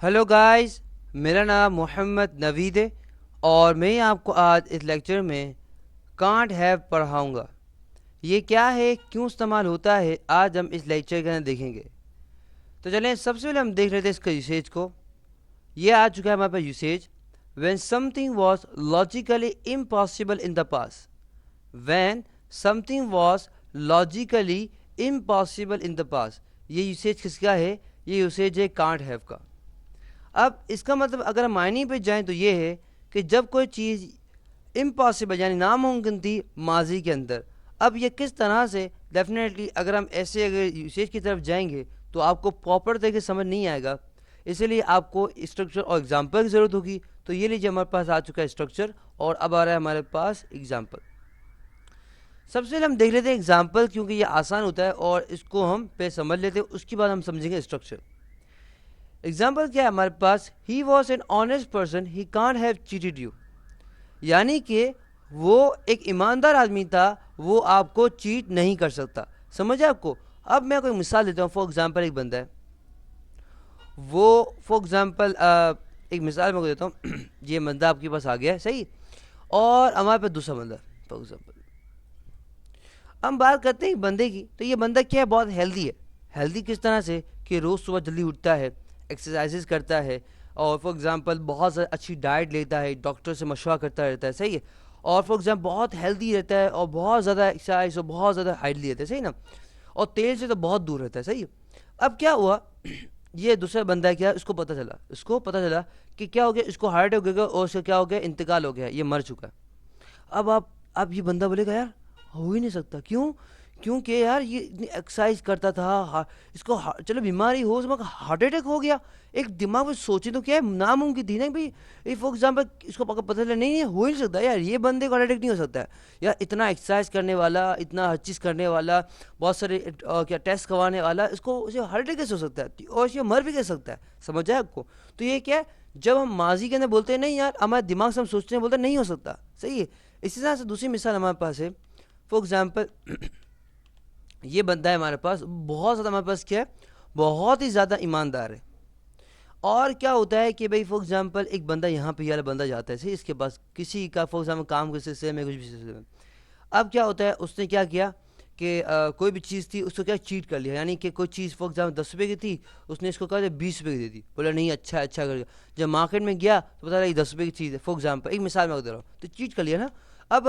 Hello guys, मेरा नाम मोहम्मद नवीद है और मैं आप को आज इस लेक्चर में कांट हैव पढ़ाऊँगा। ये क्या है, क्यों इस्तेमाल होता है, आज हम इस लेक्चर के अंदर देखेंगे। तो चलें, सबसे पहले हम देख लेते हैं इसका यूसेज को। ये आ चुका है हमारे पास usage. When something was logically impossible in the past. When something was logically impossible in the past, ये यूसेज किसका है? ये यूसेज है कांट हैव का। अब इसका मतलब अगर हम मायने पे जाएं तो ये है कि जब कोई चीज़ इम्पॉसिबल यानी नामुमकिन थी माजी के अंदर, अब ये किस तरह से, डेफिनेटली अगर हम ऐसे अगर यूसेज की तरफ जाएंगे तो आपको प्रॉपर तरीके से समझ नहीं आएगा। इसीलिए आपको स्ट्रक्चर और एग्जांपल की ज़रूरत होगी। तो ये लीजिए, हमारे पास आ चुका है स्ट्रक्चर और अब आ रहा है हमारे पास एग्जाम्पल। सबसे पहले हम देख लेते हैं एग्जाम्पल, क्योंकि ये आसान होता है और इसको हम पे समझ लेते हैं, उसके बाद हम समझेंगे स्ट्रक्चर। एग्जाम्पल क्या है हमारे पास? He was an honest person, he can't have cheated you. यानी कि वो एक ईमानदार आदमी था, वो आपको चीट नहीं कर सकता। समझे आपको? अब मैं कोई मिसाल देता हूँ। फॉर एग्जाम्पल एक बंदा है, वो फॉर एग्जाम्पल एक मिसाल मैं को देता हूँ। ये बंदा आपके पास आ गया है, सही, और हमारे पास दूसरा बंदा फॉर एग्जाम्पल। हम बात करते हैं एक बंदे की, तो ये बंदा क्या है? बहुत हेल्दी है। हेल्दी किस तरह से कि रोज़ सुबह जल्दी उठता है, एक्सरसाइजेज करता है, और फॉर एग्जांपल बहुत अच्छी डाइट लेता है, डॉक्टर से मशवरा करता रहता है, सही है। और फॉर एग्जांपल बहुत हेल्दी रहता है और बहुत ज़्यादा एक्सरसाइज और बहुत ज़्यादा हाइटली रहता है, सही ना। और तेल से तो बहुत दूर रहता है, सही है। अब क्या हुआ? ये दूसरा बंदा है, क्या इसको पता चला कि क्या हो गया, इसको हार्ट हो गया और उसका क्या हो गया, इंतकाल हो गया, ये मर चुका है। अब ये बंदा बोलेगा यार हो ही नहीं सकता। क्यों? क्योंकि यार ये इतनी एक्सरसाइज करता था, इसको चलो बीमारी हो, उसमें हार्ट अटैक हो गया। एक दिमाग में सोचे तो क्या है, नामुमकिन थी ना भाई। फॉर एग्जाम्पल इसको पता चला नहीं, हो ही नहीं सकता यार, ये बंदे को हार्ट अटैक नहीं हो सकता है यार। इतना एक्सरसाइज करने वाला, इतना हर चीज़ करने वाला, बहुत सारे क्या टेस्ट करवाने वाला, इसको उसे हार्ट अटैक कैसे हो सकता है और ये मर भी कैसे सकता है? समझ आए आपको? तो ये क्या है, जब हम माजी के अंदर बोलते हैं नहीं यार, हमारे दिमाग से हम सोचते हैं, बोलते हैं नहीं हो सकता, सही है। इसी तरह से दूसरी मिसाल हमारे पास है। फॉर एग्जाम्पल ये बंदा है हमारे पास, बहुत ज़्यादा, हमारे पास क्या है, बहुत ही ज़्यादा ईमानदार है। और क्या होता है कि भाई फॉर एग्जांपल एक बंदा यहाँ पे, यार बंदा जाता है सही, इसके पास किसी का फॉर एग्जांपल काम के सिलसिले में, कुछ भी सिलसिले में। अब क्या होता है, उसने क्या किया कि कोई भी चीज़ थी उसको क्या चीट कर लिया। यानी कि कोई चीज़ फॉर एग्जाम्पल 10 रुपये की थी, उसने इसको कहा 20 रुपये की दे दी। बोला नहीं, अच्छा अच्छा कर। जब मार्केट में गया तो पता लगा 10 रुपये की चीज़ है। फॉर एग्जाम्पल एक मिसाल मैं दे रहा हूँ, तो चीट कर लिया ना। अब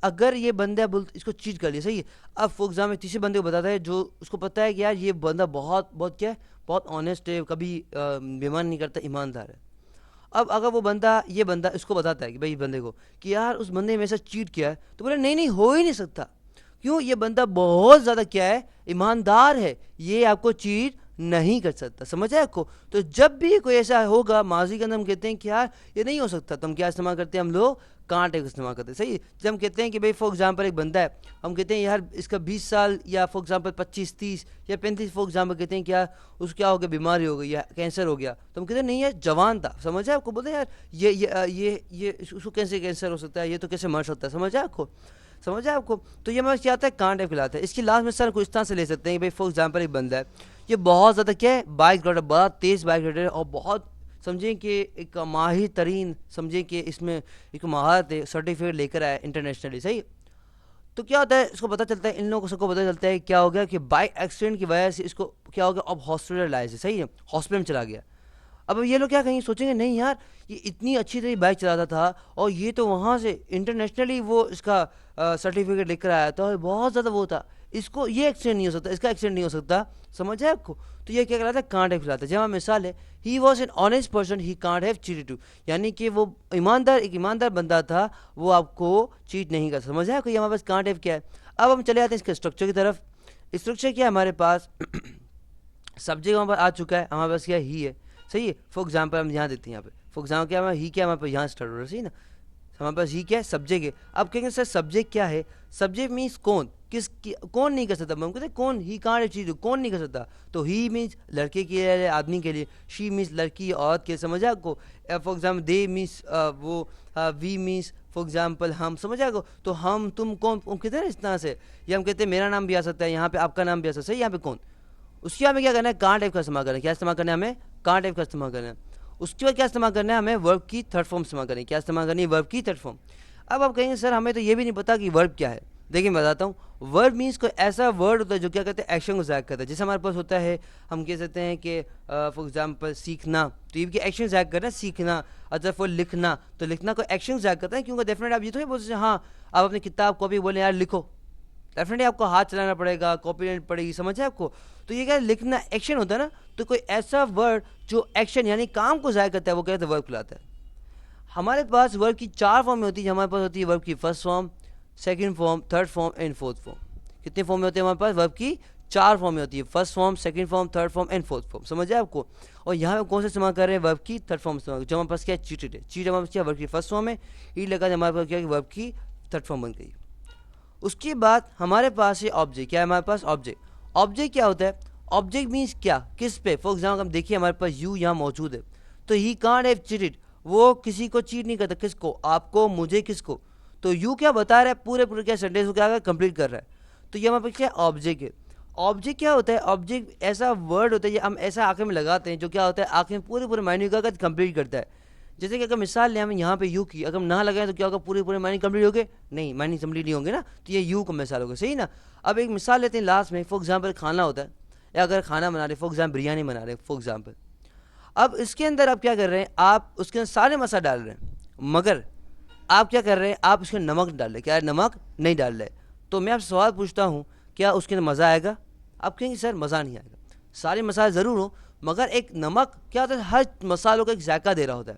अगर ये बंदा बोल इसको चीट कर लिया, सही है। अब फॉर एग्जाम्पल तीसरे बंदे को बताता है, जो उसको पता है कि यार ये बंदा बहुत बहुत क्या है, बहुत ऑनेस्ट है, कभी बेईमान नहीं करता, ईमानदार है। अब अगर वो बंदा, ये बंदा इसको बताता है कि भाई बंदे को कि यार उस बंदे ने मेरे साथ चीट किया है, तो बोले नहीं नहीं, हो ही नहीं सकता। क्यों? ये बंदा बहुत ज़्यादा क्या है, ईमानदार है, ये आपको चीट नहीं कर सकता। समझ आए आपको? तो जब भी कोई ऐसा होगा माजी के अंदर, हम कहते हैं कि यार ये नहीं हो सकता, तो हम क्या इस्तेमाल करते हैं? हम लोग कांटे का इस्तेमाल करते हैं, सही। जब हम कहते हैं कि भाई फॉर एग्जांपल एक बंदा है, हम कहते हैं यार इसका 20 साल, या फॉर एग्जांपल 25 30 या 35, फॉर एग्जांपल कहते हैं कि यार उसको क्या हो गया, बीमारी हो गई या कैंसर हो गया, तो हम कहते हैं नहीं यार जवान था। समझ आए आपको? बोलते हैं यार ये उसको कैसे कैंसर हो सकता है, ये तो कैसे मर सकता है। समझ आए आपको? समझ आए आपको? तो ये हमारे क्या आता है, कांट टाइप खिलाता है। इसकी लास्ट में सर को इस तरह से ले सकते हैं कि भाई फॉर एग्जांपल एक बंदा है, ये बहुत ज़्यादा क्या है, बाइक राइडर, बड़ा तेज़ बाइक राइडर है, और बहुत समझें कि एक माहिर तरीन, समझें कि इसमें एक महारत है, सर्टिफिकेट लेकर आया इंटरनेशनली, सही। तो क्या होता है, इसको पता चलता है, इन लोगों को सबको पता चलता है क्या हो गया कि बाइक एक्सीडेंट की वजह से इसको क्या हो गया, अब हॉस्पिटलाइज है, सही है, हॉस्पिटल में चला गया। अब ये लोग क्या कहेंगे, सोचेंगे नहीं यार ये इतनी अच्छी तरह बाइक चलाता था, और ये तो वहाँ से इंटरनेशनली वो इसका सर्टिफिकेट लेकर आया था, और बहुत ज़्यादा वो था, इसको ये एक्सीडेंट नहीं हो सकता, इसका एक्सीडेंट नहीं हो सकता। समझ है आपको? तो ये क्या कहलाता है, कांट हैव कहलाता है। जहाँ मिसाल है, he was an honest person, he can't have cheated too. यानी कि वो ईमानदार, एक ईमानदार बंदा था, वो आपको चीट नहीं कर। समझ है आपको? ये हमारे पास कांट हैव क्या है। अब हम चले जाते हैं इसके स्ट्रक्चर की तरफ। स्ट्रक्चर क्या है हमारे पास? सब्जेक्ट हमारे पास आ चुका है, हमारे पास क्या ही है, सही है। फॉर एग्जाम्पल हम यहाँ देते हैं, यहाँ पे फॉर एग्जाम्पल क्या हमारा ही, क्या हमारे पास यहाँ स्टार्ट हो रहा है, सही ना। हमारे पास ही क्या है, सब्जेक्ट है। अब कहेंगे सर सब्जेक्ट क्या है? सब्जेक्ट मीन्स कौन, कौन नहीं कर सकता। हम कहते हैं कौन, ही कांट चीज, कौन नहीं कर सकता। तो ही मीन्स लड़के के लिए, आदमी के लिए। शी मीन्स लड़की औरत के, समझा आपको? फॉर एग्जाम्पल दे मीन्स वो, वी मीन्स फॉर एग्जाम्पल हम, समझ आपको? तो हम तुम कौन, कहते हैं ना इस तरह से। या हम कहते हैं मेरा नाम भी आ सकता है यहाँ पे, आपका नाम भी आ सकता है, यहाँ पे कौन। उसके हमें क्या करना है, कांट टाइप का इस्तेमाल करना है। क्या इस्तेमाल करना है हमें? कांट टाइप का इस्तेमाल करना है। اس کے بعد کیا استعمال کرنا ہے, ہمیں ورب کی تھرڈ فارم استعمال کرنی ہے. کیا استعمال کرنی ہے؟ ورب کی تھرڈ فارم. اب آپ کہیں گے سر ہمیں تو یہ بھی نہیں پتا کہ ورب کیا ہے. دیکھیں میں بتاتا ہوں. ورب مینس کوئی ایسا ورڈ ہوتا ہے جو کیا کہتے ہیں ایکشن کو ظاہر کرتا ہے. جیسے ہمارے پاس ہوتا ہے, ہم کہہ سکتے ہیں کہ فار ایگزامپل سیکھنا, تو یہ بھی ایکشن ظاہر کرنا ہے سیکھنا. ادر فور لکھنا, تو لکھنا کوئی ایکشن ظاہر کرتا ہے, کیونکہ ڈیفینیٹ آپ یہ تو نہیں بول سکتے ہاں آپ اپنی کتاب کاپی بولیں یار لکھو, ڈیفینیٹلی آپ کو ہاتھ چلانا پڑے گا, کاپی لینی پڑے گی, سمجھ ہے آپ کو. تو یہ کیا لکھنا ایکشن ہوتا ہے نا, تو کوئی ایسا ورڈ جو ایکشن یعنی کام کو ظاہر کرتا ہے وہ کہتے ہیں ورب کہلاتا ہے. ہمارے پاس ورب کی 4 فارم میں ہوتی ہے. ہمارے پاس ہوتی ہے ورب کی first form, second form, third form and fourth form. کتنے فارم میں ہوتے ہیں ہمارے پاس؟ ورب کی 4 فارم میں ہوتی ہے, first form, second form, third form and fourth form. سمجھ ہے آپ کو. اور یہاں پہ کون سے استعمال کر رہے ہیں؟ ورب کی تھرڈ فارم استعمال, جو ہمارے پاس کیا ہے چیٹڈ ہے. چیٹ ہمارے پاس کیا ورب کی فرسٹ فارم ہے, ای لگا ہمارے پاس کیا ورب کی تھرڈ فارم بن گئی. اس کے بعد ہمارے پاس یہ آبجیکٹ. کیا ہے ہمارے پاس؟ آبجیکٹ. آبجیکٹ کیا ہوتا ہے؟ آبجیکٹ مینس کیا, کس پہ. فار ایگزامپل ہم دیکھیے ہمارے پاس یو یہاں موجود ہے, تو ہی کانٹ ہیو چیٹڈ, وہ کسی کو چیٹ نہیں کرتا. کس کو؟ آپ کو, مجھے, کس کو. تو یو کیا بتا رہا ہے, پورے کیا سینٹینس کو کیا کمپلیٹ کر رہا ہے. تو یہ ہمارے پاس کیا آبجیکٹ ہے. آبجیکٹ کیا ہوتا ہے؟ آبجیکٹ ایسا ورڈ ہوتا ہے یہ ہم ایسا آخر میں لگاتے ہیں جو کیا ہوتا ہے آخر میں پورے معنی کا کمپلیٹ کرتا ہے. جیسے کہ اگر مثال لیں ہم یہاں پہ یو کی, اگر ہم نہ لگائیں تو کیا ہوگا؟ پورے معنی کمپلیٹ ہو گئے نہیں, معنی کمپلیٹ نہیں ہوں گے نا. تو یہ یو کا مثال ہوگا, صحیح نا. اب ایک مثال لیتے ہیں لاسٹ میں. فار ایگزامپل کھانا ہوتا ہے, یا اگر کھانا بنا رہے, فار ایگزامپل بریانی بنا رہے فار ایگزامپل. اب اس کے اندر آپ کیا کر رہے ہیں؟ آپ اس کے اندر سارے مسالے ڈال رہے ہیں, مگر آپ کیا کر رہے ہیں؟ آپ اس کے نمک ڈال رہے. کیا نمک نہیں ڈال رہے. تو میں آپ سے سوال پوچھتا ہوں, کیا اس کے اندر مزہ آئے گا؟ آپ کہیں گے سر مزہ نہیں آئے گا. سارے مسالے ضرور ہوں, مگر ایک نمک کیا ہوتا ہے, ہر مسالوں کا ایک ذائقہ دے رہا ہوتا ہے.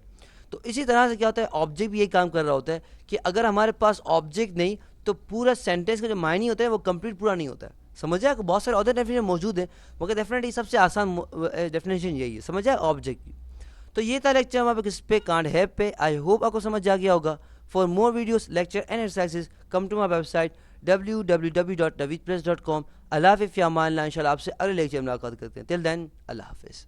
تو اسی طرح سے کیا ہوتا ہے, آبجیکٹ بھی یہی کام کر رہا ہوتا ہے کہ اگر ہمارے پاس آبجیکٹ نہیں تو پورا سینٹینس کا جو معنی ہوتا ہے وہ کمپلیٹ پورا نہیں ہوتا ہے. سمجھا کہ بہت سارے ادر ڈیفینیشن موجود ہیں, مگر ڈیفینیٹلی سب سے آسان ڈیفینیشن یہی ہے. سمجھا آبجیکٹ کی. تو یہ تھا لیکچر ہمارے کس پہ, کانٹ ہیو پہ. آئی ہوپ آپ کو سمجھ آ گیا ہوگا. For more videos, lecture and exercises, come to my website www.naveedpress.com. اللہ حافظ, فی امان اللہ. انشاءاللہ آپ سے اگلے لیکچر میں ملاقات کرتے ہیں. ٹل دین اللہ حافظ.